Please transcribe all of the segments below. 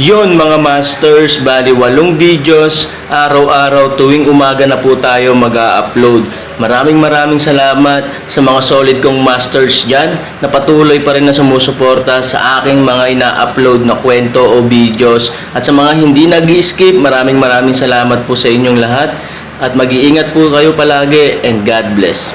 Yon mga masters, bali 8 videos, araw-araw tuwing umaga na po tayo mag-a-upload. Maraming salamat sa mga solid kong masters dyan na patuloy pa rin na sumusuporta sa aking mga ina-upload na kwento o videos. At sa mga hindi nag-skip, maraming salamat po sa inyong lahat. At mag-iingat po kayo palagi and God bless.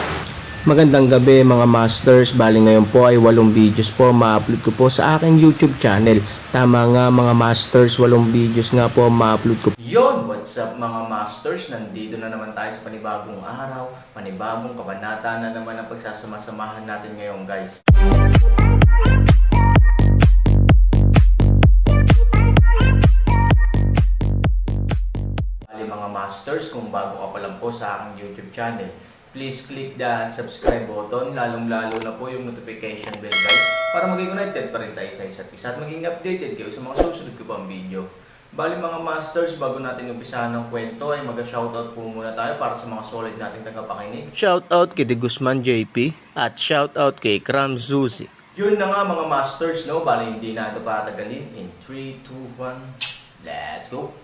Magandang gabi mga masters, bali ngayon po ay 8 videos po ma-upload ko po sa aking YouTube channel. Tama nga mga masters, 8 videos nga po ma-upload ko. Yon, what's up mga masters? Nandito na naman tayo sa panibagong araw, panibagong kabanata na naman ang pagsasama-samahan natin ngayon guys. Bali mga masters, kung bago ka pa lang po sa aking YouTube channel, please click the subscribe button, lalong-lalo na po yung notification bell guys, para maging connected pa rin tayo sa isa't isa at maging updated kayo sa mga susunod ko pang video. Bali mga masters, bago natin umpisahan ng kwento ay mag-shoutout po muna tayo para sa mga solid nating tagapakinig. Shoutout kay De Guzman JP at shoutout kay Kram Zuzi. Yun na nga mga masters, no? Bali hindi na ito patagalin. In 3, 2, 1, let's go!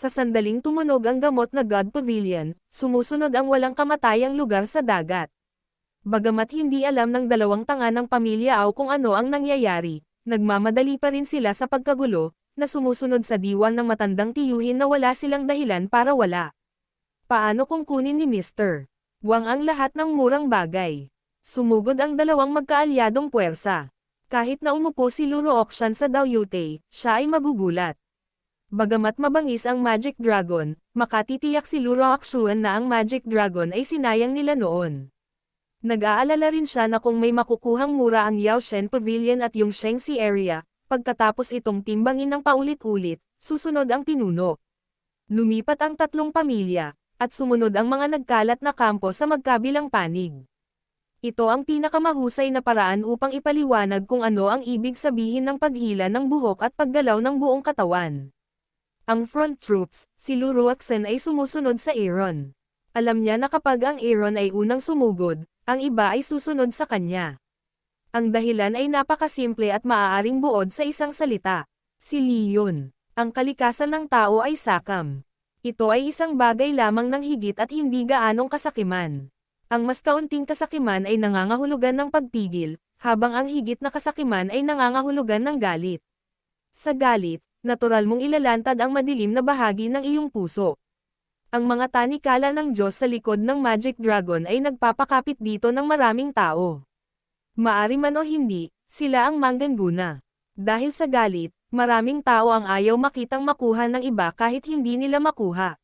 Sa sandaling tumunog ang gamot na God Pavilion, sumusunod ang walang kamatayang lugar sa dagat. Bagamat hindi alam ng dalawang tanga ng pamilya Au kung ano ang nangyayari, nagmamadali pa rin sila sa pagkagulo, na sumusunod sa diwan ng matandang tiyuhin na wala silang dahilan para wala. Paano kung kunin ni Mr. Wang ang lahat ng murang bagay? Sumugod ang dalawang magkaalyadong puwersa. Kahit na umupo si Luro Okshan sa Daoyute, siya ay magugulat. Bagamat mabangis ang Magic Dragon, makatitiyak si Luro Akshuan na ang Magic Dragon ay sinayang nila noon. Nag-aalala rin siya na kung may makukuhang mura ang Yaoshen Pavilion at yung Shengxi area, pagkatapos itong timbangin ng paulit-ulit, susunod ang pinuno. Lumipat ang 3 pamilya, at sumunod ang mga nagkalat na kampo sa magkabilang panig. Ito ang pinakamahusay na paraan upang ipaliwanag kung ano ang ibig sabihin ng paghila ng buhok at paggalaw ng buong katawan. Ang front troops, si Luruaksen ay sumusunod sa Aaron. Alam niya na kapag ang Aaron ay unang sumugod, ang iba ay susunod sa kanya. Ang dahilan ay napakasimple at maaaring buod sa isang salita. Si Leon. Ang kalikasan ng tao ay sakam. Ito ay isang bagay lamang ng higit at hindi gaanong kasakiman. Ang mas kaunting kasakiman ay nangangahulugan ng pagpigil, habang ang higit na kasakiman ay nangangahulugan ng galit. Sa galit, natural mong ilalantad ang madilim na bahagi ng iyong puso. Ang mga tanikala ng Diyos sa likod ng Magic Dragon ay nagpapakapit dito ng maraming tao. Maari man o hindi, sila ang manggaguna. Dahil sa galit, maraming tao ang ayaw makitang makuha ng iba kahit hindi nila makuha.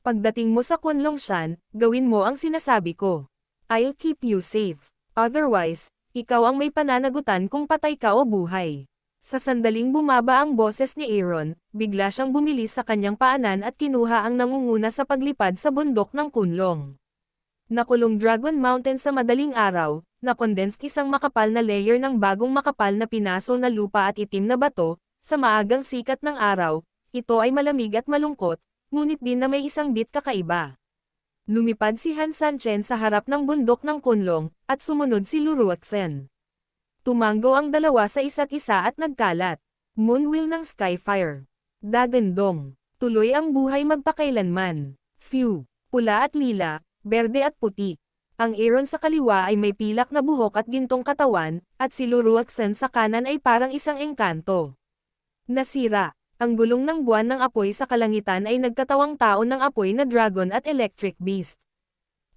Pagdating mo sa Kunlongshan, gawin mo ang sinasabi ko. I'll keep you safe. Otherwise, ikaw ang may pananagutan kung patay ka o buhay. Sa sandaling bumaba ang boses ni Aaron, bigla siyang bumilis sa kanyang paanan at kinuha ang nangunguna sa paglipad sa bundok ng Kunlong. Nakulong Dragon Mountain sa madaling araw, na-condensed isang makapal na layer ng bagong makapal na pinaso na lupa at itim na bato, sa maagang sikat ng araw, ito ay malamig at malungkot, ngunit din na may isang bit kakaiba. Lumipad si Han Sanchen sa harap ng bundok ng Kunlong, at sumunod si Luruaksen. Tumango ang dalawa sa isa't isa at nagkalat. Moonwheel ng Skyfire. Dagandong. Tuloy ang buhay magpakailanman. Phew. Pula at lila, berde at puti. Ang Aaron sa kaliwa ay may pilak na buhok at gintong katawan, at si Luruaksen sa kanan ay parang isang engkanto. Nasira. Ang gulong ng buwan ng apoy sa kalangitan ay nagkatawang tao ng apoy na dragon at electric beast.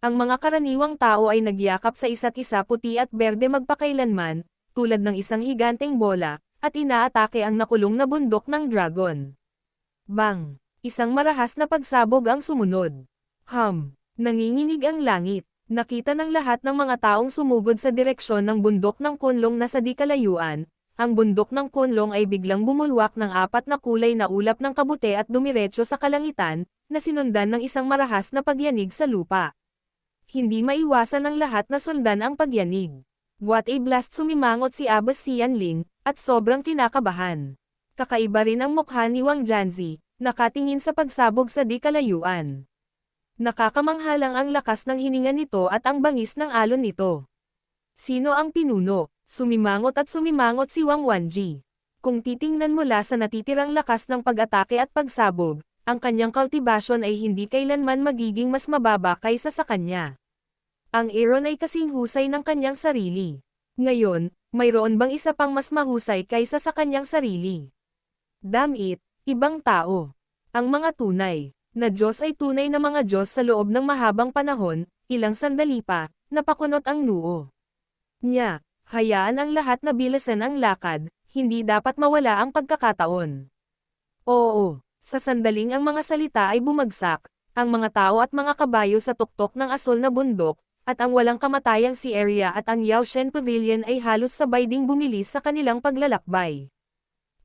Ang mga karaniwang tao ay nagyakap sa isa't isa puti at berde magpakailanman, tulad ng isang higanteng bola, at inaatake ang nakulong na bundok ng dragon. Bang! Isang marahas na pagsabog ang sumunod. Nanginginig ang langit. Nakita ng lahat ng mga taong sumugod sa direksyon ng bundok ng Kunlong na sa di kalayuan. Ang bundok ng Kunlong ay biglang bumulwak ng 4 na kulay na ulap ng kabute at dumiretso sa kalangitan, na sinundan ng isang marahas na pagyanig sa lupa. Hindi maiwasan ng lahat na sundan ang pagyanig. What a blast, sumimangot si Abbas Xianling, at sobrang kinakabahan. Kakaiba rin ang mukha ni Wang Janzi, nakatingin sa pagsabog sa di kalayuan. Nakakamanghalang ang lakas ng hininga nito at ang bangis ng alon nito. Sino ang pinuno? Sumimangot at sumimangot si Wang Wanji. Kung titingnan mula sa natitirang lakas ng pag-atake at pagsabog, ang kanyang kultibasyon ay hindi kailanman magiging mas mababa kaysa sa kanya. Ang Aaron ay kasing husay ng kanyang sarili. Ngayon, mayroon bang isa pang mas mahusay kaysa sa kanyang sarili? Damn it, ibang tao. Ang mga tunay na Diyos ay tunay na mga Diyos sa loob ng mahabang panahon, ilang sandali pa, napakunot ang noo niya. Hayaan ang lahat na bilisan ang lakad, hindi dapat mawala ang pagkakataon. Oo, sa sandaling ang mga salita ay bumagsak, ang mga tao at mga kabayo sa tuktok ng asol na bundok, at ang walang kamatayang si Area at ang Yaoshen Pavilion ay halos sabay ding bumilis sa kanilang paglalakbay.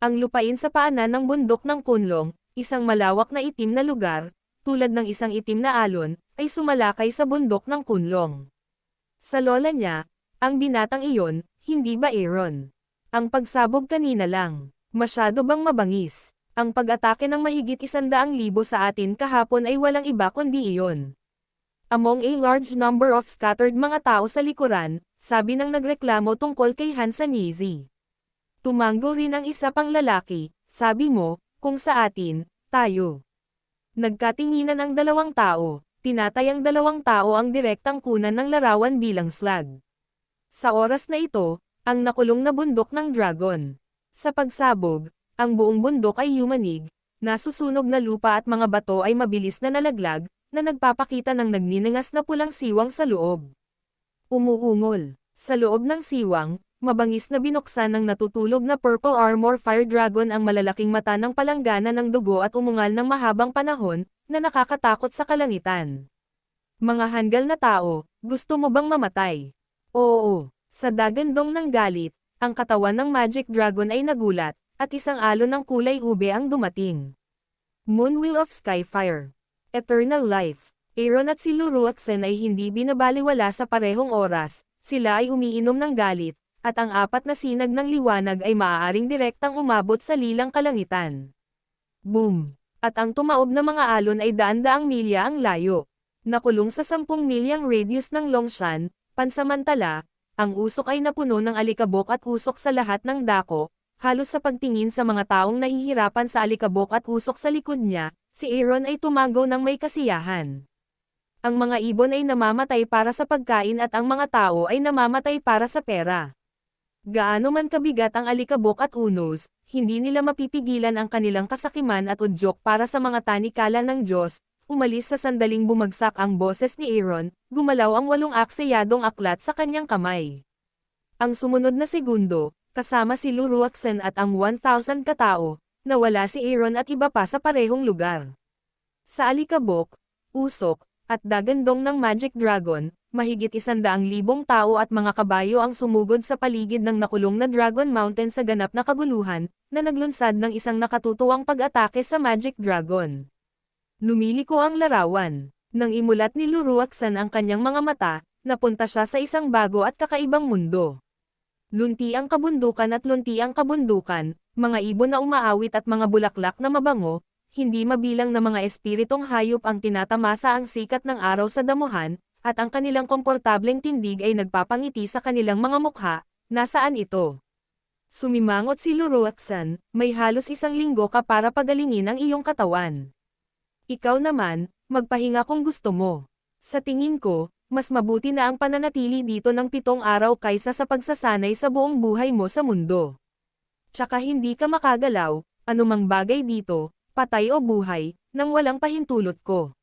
Ang lupain sa paanan ng bundok ng Kunlong, isang malawak na itim na lugar, tulad ng isang itim na alon, ay sumalakay sa bundok ng Kunlong. Sa lola niya, ang binatang iyon, hindi ba Aaron? Ang pagsabog kanina lang, masyado bang mabangis? Ang pag-atake ng mahigit 100,000 sa atin kahapon ay walang iba kundi iyon. Among a large number of scattered mga tao sa likuran, sabi ng nagreklamo tungkol kay Hansan Yizi. Tumango rin ang isa pang lalaki, sabi mo, kung sa atin, tayo. Nagkatinginan ang dalawang tao, tinatayang dalawang tao ang direktang kunan ng larawan bilang slag. Sa oras na ito, ang nakulong na bundok ng dragon. Sa pagsabog, ang buong bundok ay yumanig, nasusunog na lupa at mga bato ay mabilis na nalaglag, na nagpapakita ng nagniningas na pulang siwang sa loob. Umuungol. Sa loob ng siwang, mabangis na binuksan ng natutulog na Purple Armor Fire Dragon ang malalaking mata ng palanggana ng dugo at umungal ng mahabang panahon, na nakakatakot sa kalangitan. Mga hanggal na tao, gusto mo bang mamatay? Oo. Sa dagandong ng galit, ang katawan ng Magic Dragon ay nagulat, at isang alon ng kulay ube ang dumating. Moonwheel of Skyfire. Eternal Life. Aaron at si Luruaksen ay hindi binabaliwala sa parehong oras, sila ay umiinom ng galit, at ang apat na sinag ng liwanag ay maaaring direktang umabot sa lilang kalangitan. Boom! At ang tumaob na mga alon ay daan-daang milya ang layo. Nakulong sa 10 milyang radius ng Longshan, pansamantala, ang usok ay napuno ng alikabok at usok sa lahat ng dako, halos sa pagtingin sa mga taong nahihirapan sa alikabok at usok sa likod niya, si Aaron ay tumango ng may kasiyahan. Ang mga ibon ay namamatay para sa pagkain at ang mga tao ay namamatay para sa pera. Gaano man kabigat ang alikabok at unos, hindi nila mapipigilan ang kanilang kasakiman at udyok para sa mga tanikala ng Diyos. Umalis sa sandaling bumagsak ang boses ni Aaron, gumalaw ang 8 akseyadong aklat sa kanyang kamay. Ang sumunod na segundo, kasama si Luruaksen at ang 1,000 katao, nawala si Aaron at iba pa sa parehong lugar. Sa alikabok, usok, at dagandong ng Magic Dragon, mahigit 100,000 tao at mga kabayo ang sumugod sa paligid ng nakulong na Dragon Mountain sa ganap na kaguluhan, na naglunsad ng isang nakatutuwang pag-atake sa Magic Dragon. Lumiliko ang larawan. Nang imulat ni Luruaksen ang kanyang mga mata, napunta siya sa isang bago at kakaibang mundo. Lunti ang kabundukan at lunti ang kabundukan, mga ibon na umaawit at mga bulaklak na mabango, hindi mabilang na mga espiritong hayop ang tinatamasa ang sikat ng araw sa damuhan, at ang kanilang komportableng tindig ay nagpapangiti sa kanilang mga mukha. Nasaan ito? Sumimangot si Luruaksen, may halos 1 linggo ka para pagalingin ang iyong katawan. Ikaw naman, magpahinga kung gusto mo. Sa tingin ko, mas mabuti na ang pananatili dito ng 7 araw kaysa sa pagsasanay sa buong buhay mo sa mundo. Tsaka hindi ka makagalaw, anumang bagay dito, patay o buhay, nang walang pahintulot ko.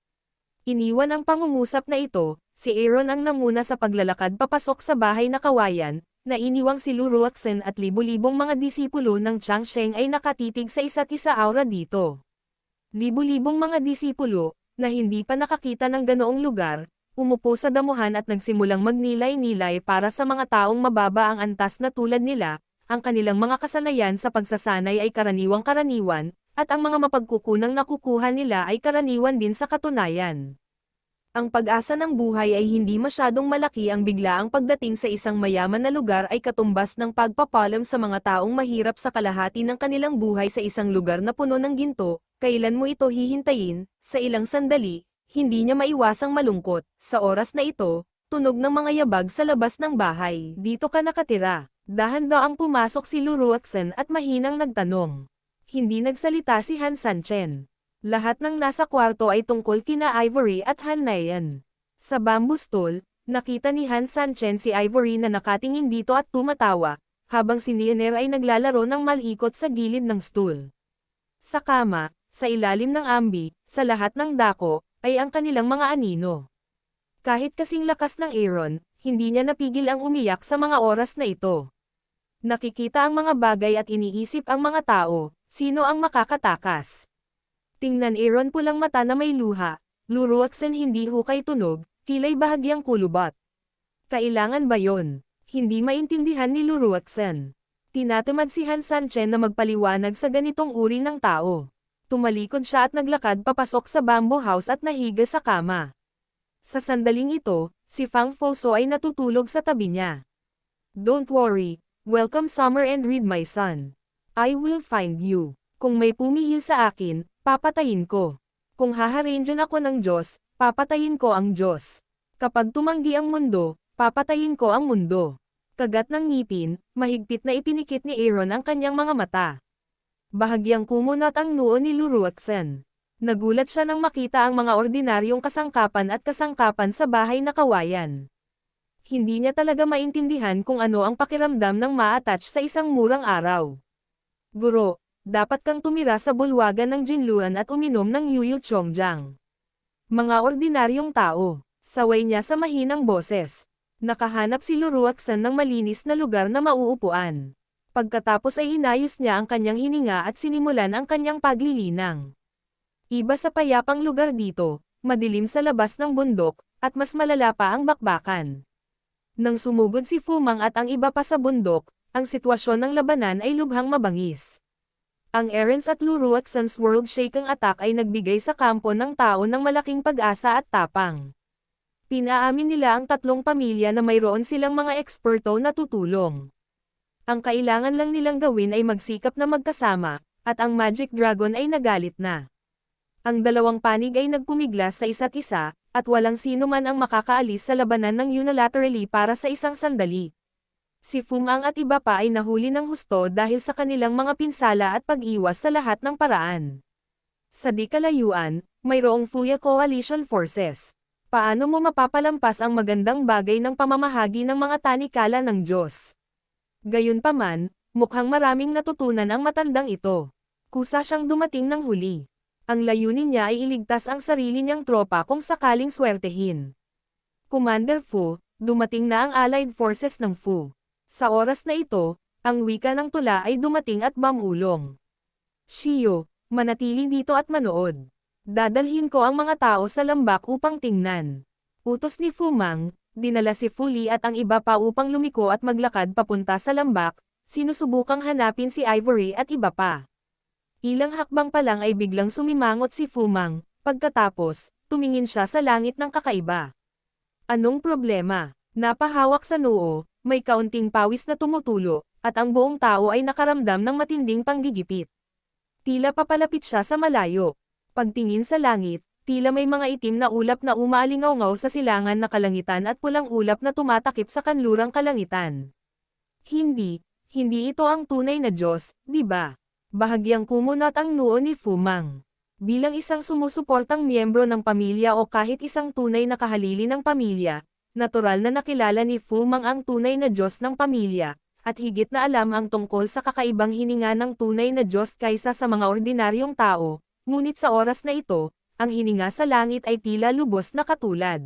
Iniwan ang pangungusap na ito, si Aaron ang namuna sa paglalakad papasok sa bahay na kawayan, na iniwang si Luruaksen at libu-libong mga disipulo ng Changsheng ay nakatitig sa isa't isa aura dito. Libu-libong mga disipulo, na hindi pa nakakita ng ganoong lugar, umupo sa damuhan at nagsimulang magnilay-nilay para sa mga taong mababa ang antas na tulad nila, ang kanilang mga kasanayan sa pagsasanay ay karaniwang-karaniwan, at ang mga mapagkukunang nakukuha nila ay karaniwan din sa katunayan. Ang pag-asa ng buhay ay hindi masyadong malaki ang biglaang pagdating sa isang mayaman na lugar ay katumbas ng pagpapalam sa mga taong mahirap sa kalahati ng kanilang buhay sa isang lugar na puno ng ginto. Kailan mo ito hihintayin? Sa ilang sandali, Hindi niya maiwasang malungkot. Sa oras na ito, tunog ng mga yabag sa labas ng bahay. Dito ka nakatira. Dahan-daang pumasok si Luruaksen at mahinang nagtanong. Hindi nagsalita si Han Sanchen. Lahat ng nasa kwarto ay tungkol kina Ivory at Han Nayan. Sa bamboo stool, nakita ni Han Sanchen si Ivory na nakatingin dito at tumatawa, habang si Niner ay naglalaro ng malikot sa gilid ng stool. Sa kama, sa ilalim ng ambi, sa lahat ng dako, ay ang kanilang mga anino. Kahit kasing lakas ng Aaron, hindi niya napigil ang umiyak sa mga oras na ito. Nakikita ang mga bagay at iniisip ang mga tao, sino ang makakatakas. Tingnan Aaron pulang mata na may luha, Luruaksen hindi hukay tunog, kilay bahagyang kulubot. Kailangan ba yon? Hindi maintindihan ni Luruaksen. Tinatamad si Han Sanchen na magpaliwanag sa ganitong uri ng tao. Tumalikod siya at naglakad papasok sa bamboo house at nahiga sa kama. Sa sandaling ito, si Fang Foso ay natutulog sa tabi niya. Don't worry, welcome summer and read my son. I will find you. Kung may pumihil sa akin, papatayin ko. Kung haharangan ako ng Diyos, papatayin ko ang Diyos. Kapag tumanggi ang mundo, papatayin ko ang mundo. Kagat ng ngipin, mahigpit na ipinikit ni Aaron ang kanyang mga mata. Bahagyang kumunot ang noo ni Luruaksen. Nagulat siya nang makita ang mga ordinaryong kasangkapan at kasangkapan sa bahay na kawayan. Hindi niya talaga maintindihan kung ano ang pakiramdam ng ma-attach sa isang murang araw. Guro, dapat kang tumira sa bulwagan ng Jinluan at uminom ng Yuyu Chongjiang. Mga ordinaryong tao, saway niya sa mahinang boses. Nakahanap si Luruaksen ng malinis na lugar na mauupuan. Pagkatapos ay inayos niya ang kanyang hininga at sinimulan ang kanyang paglilinang. Iba sa payapang lugar dito, madilim sa labas ng bundok, at mas malala pa ang bakbakan. Nang sumugod si Fumang at ang iba pa sa bundok, ang sitwasyon ng labanan ay lubhang mabangis. Ang Erens at Luruaksen's world-shaking attack ay nagbigay sa kampo ng tao ng malaking pag-asa at tapang. Pinaamin nila ang tatlong pamilya na mayroon silang mga eksperto na tutulong. Ang kailangan lang nilang gawin ay magsikap na magkasama, at ang Magic Dragon ay nagalit na. Ang dalawang panig ay nagpumiglas sa isa't isa, at walang sino man ang makakaalis sa labanan ng unilaterally para sa isang sandali. Si Fumang at iba pa ay nahuli ng husto dahil sa kanilang mga pinsala at pag-iwas sa lahat ng paraan. Sa di kalayuan, mayroong Fuya Coalition Forces. Paano mo mapapalampas ang magandang bagay ng pamamahagi ng mga tanikala ng Diyos? Gayunpaman, mukhang maraming natutunan ang matandang ito. Kusa siyang dumating ng huli. Ang layunin niya ay iligtas ang sarili niyang tropa kung sakaling swertehin. Commander Fu, dumating na ang Allied Forces ng Fu. Sa oras na ito, ang wika ng tula ay dumating at mamulong. Shio, manatili dito at manood. Dadalhin ko ang mga tao sa lambak upang tingnan. Utos ni Fumang, dinala si Fuli at ang iba pa upang lumiko at maglakad papunta sa lambak, sinusubukang hanapin si Ivory at iba pa. Ilang hakbang pa lang ay biglang sumimangot si Fumang, pagkatapos, tumingin siya sa langit ng kakaiba. Anong problema? Napahawak sa noo, may kaunting pawis na tumutulo, at ang buong tao ay nakaramdam ng matinding panggigipit. Tila papalapit siya sa malayo. Pagtingin sa langit, tila may mga itim na ulap na umaalingaw-ngaw sa silangan na kalangitan at pulang ulap na tumatakip sa kanlurang kalangitan. Hindi ito ang tunay na Diyos, di ba? Bahagyang kumunot ang noo ni Fumang. Bilang isang sumusuportang miyembro ng pamilya o kahit isang tunay na kahalili ng pamilya, natural na nakilala ni Fumang ang tunay na Diyos ng pamilya, at higit na alam ang tungkol sa kakaibang hininga ng tunay na Diyos kaysa sa mga ordinaryong tao, ngunit sa oras na ito, ang hininga sa langit ay tila lubos na katulad.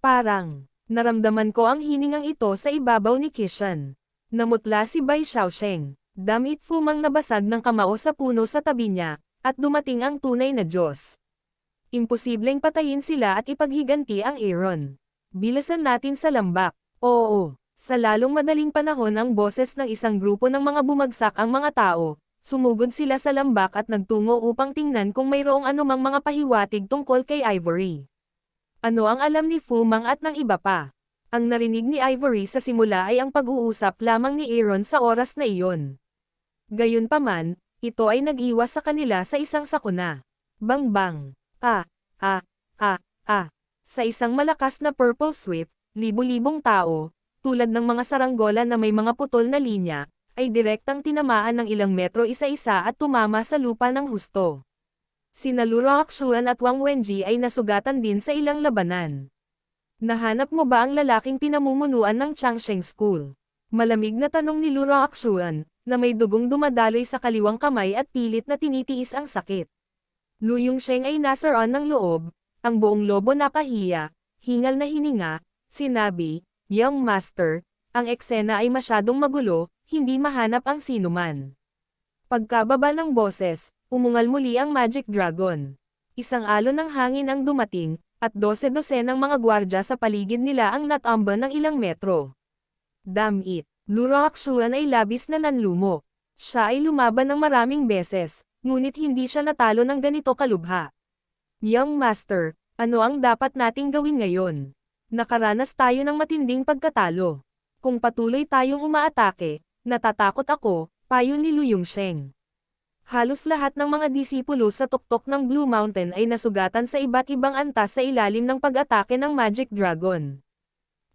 Parang, naramdaman ko ang hiningang ito sa ibabaw ni Kishan. Namutla si Bai Xiaosheng. Damit Fumang nabasag ng kamao sa puno sa tabi niya, at dumating ang tunay na Diyos. Imposibleng patayin sila at ipaghiganti ang Aaron. Bilasan natin sa lambak. Oo, sa lalong madaling panahon ang boses ng isang grupo ng mga bumagsak ang mga tao, sumugod sila sa lambak at nagtungo upang tingnan kung mayroong anumang mga pahiwatig tungkol kay Ivory. Ano ang alam ni Fumang at ng iba pa? Ang narinig ni Ivory sa simula ay ang pag-uusap lamang ni Aaron sa oras na iyon. Gayunpaman, ito ay nag-iwas sa kanila sa isang sakuna. Bang-bang. Sa isang malakas na purple sweep, libo-libong tao, tulad ng mga saranggola na may mga putol na linya, ay direktang tinamaan ng ilang metro isa-isa at tumama sa lupa ng husto. Sina Lu Roakshuan at Wang Wenji ay nasugatan din sa ilang labanan. Nahanap mo ba ang lalaking pinamumunuan ng Changsheng School? Malamig na tanong ni Lu Roakshuan, na may dugong dumadaloy sa kaliwang kamay at pilit na tinitiis ang sakit. Lu Yongsheng ay nasaroon ng loob, ang buong lobo napahiya, hingal na hininga, sinabi, "Young Master, ang eksena ay masyadong magulo, hindi mahanap ang sinuman." Pagkababa ng boses, umungal muli ang Magic Dragon. Isang alon ng hangin ang dumating, at 12 ng mga gwardya sa paligid nila ang natamban ng ilang metro. Damn it! Lu Roakshuan ay labis na nanlumo. Siya ay lumaban ng maraming beses, ngunit hindi siya natalo ng ganito kalubha. Young Master, ano ang dapat nating gawin ngayon? Nakaranas tayo ng matinding pagkatalo. Kung patuloy tayong umaatake, natatakot ako, payo ni Lu Yongsheng. Halos lahat ng mga disipulo sa tuktok ng Blue Mountain ay nasugatan sa iba't ibang antas sa ilalim ng pag-atake ng Magic Dragon.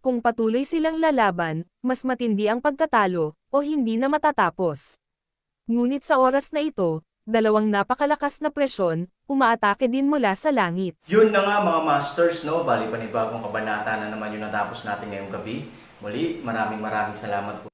Kung patuloy silang lalaban, mas matindi ang pagkatalo, o hindi na matatapos. Ngunit sa oras na ito, dalawang napakalakas na presyon, umaatake din mula sa langit. Yun na nga mga masters, no? Bali panibagong kabanata na naman yung natapos natin ngayong gabi. Muli, maraming salamat po